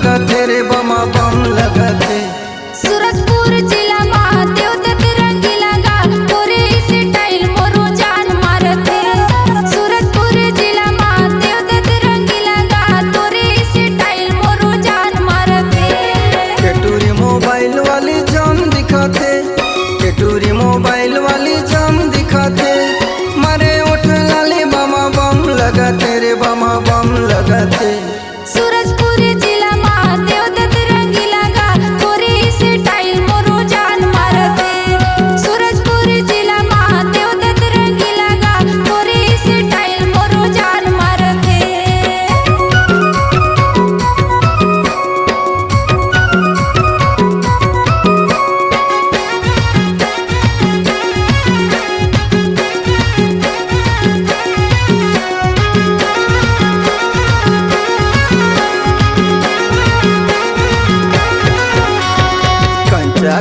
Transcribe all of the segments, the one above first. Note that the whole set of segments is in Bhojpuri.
लगते रे बमा बम लगते। सूरजपुर जिला महादेव दत्त रंगीला गा तोरे स्टाइल मोरू जान मारते। सूरजपुर जिला महादेव दत्त रंगीला गा तोरे स्टाइल मोरू जान मारते। केटूरी मोबाइल वाली जान दिखाते, केटूरी मोबाइल वाली जान दिखाते। मारे उठ लाली बमा बम लगते रे बमा बम लगते। सूरजपुर जिला महादेव दत्त रंगीला गा तोरे स्टाइल मोरू जान मारते। सूरजपुर जिला महादेव दत्त रंगीला गा तोरे स्टाइल मोरू जान मारते।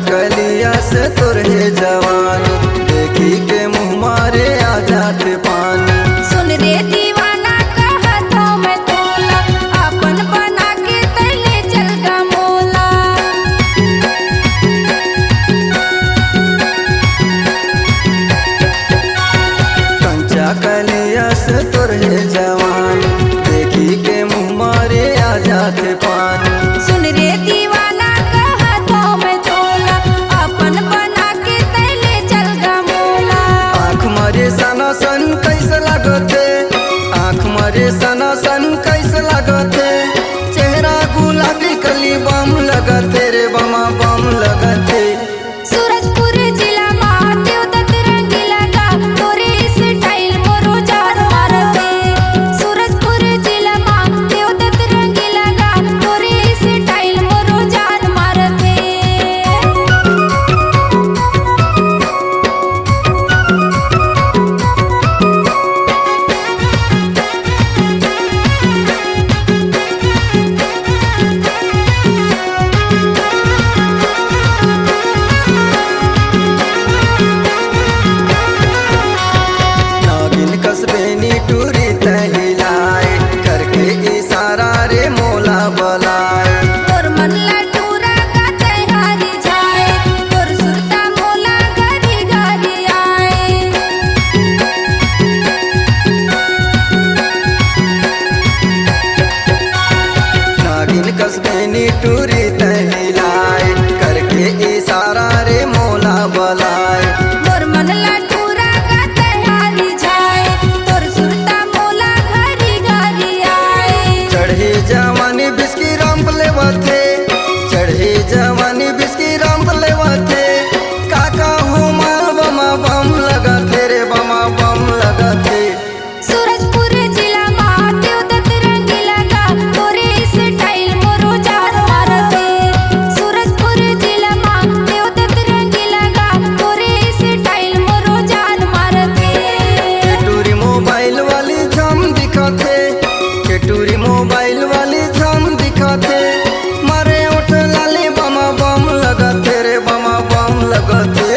कलिया से तुरहे जवानी, देखी के मुँह मारे आ जाते पानी। सुन रे दीवाना कहतो मैं तोला, अपन बना के तले चल गा मोला। कंचा कलिया से तुरहे जवानी, देखी के मुँह मारे आ जाते पानी। सुन रे दीवाना कहतो मैं तोला, अपन बना के तले चल गा मोला। आँख मारे सना सन कैसे लगते, आँख मारे सना सन कैसे लगते। चेहरा गुलाबी कली बम लगते रे बमा बम लगते। सूरजपुर जिला महादेव दत्त रंगीला गा तोरे स्टाइल मोरू जान मारते। सूरजपुर जिला महादेव दत्त रंगीला गा तोरे स्टाइल मोरू जान मारते। नागिन कसबे नी टूरी तहिलाए, करके इशारा रे मोला बलाए। तोर मन लटूरा का तैयारी जाए, तोर सुरता मोला घरी घरी आए। नागिन कसबे नी टूरी तहिलाए, करके इशारा रे मोला बलाए। तोर मन लटूरा का तैयारी जाए, तोर सुरता मोला घरी घरी आए। चढ़ी जवानी बिस्की राम लेवते, चढ़ी जवानी बिस्की राम लेवते। काका हो माल बमा बम लगते रे बमा बम लगते। सूरजपुर जिला महादेव दत्त रंगीला गा तोरे स्टाइल मोरू जान मारते। सूरजपुर जिला महादेव दत्त रंगीला गा तोरे स्टाइल मोरू जान मारते। केटूरी मोबाइल वाली जाम दिखाते, केटूरी मोबाइल वाली जाम दिखाते। मारे उठ लाली बमा बम लगते रे बमा बम लगते।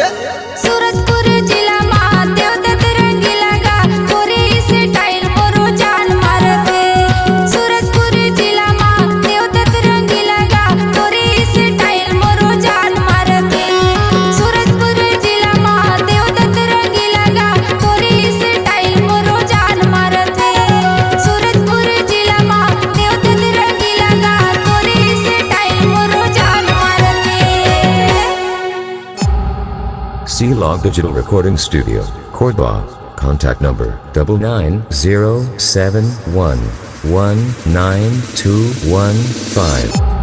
सूरजपुर जिला महादेव दत्त रंगीला गा तोरे स्टाइल मोरू जान मारते। सूरजपुर जिला महादेव दत्त रंगीला गा तोरे स्टाइल मोरू जान मारते। सूरजपुर जिला महादेव दत्त रंगीला गा तोरे स्टाइल मोरू जान मारते। सूरजपुर जिला महादेव दत्त रंगीला गा तोरे स्टाइल मोरू जान मारते। C-Log Digital Recording Studio, Cordoba. Contact number 99071192115.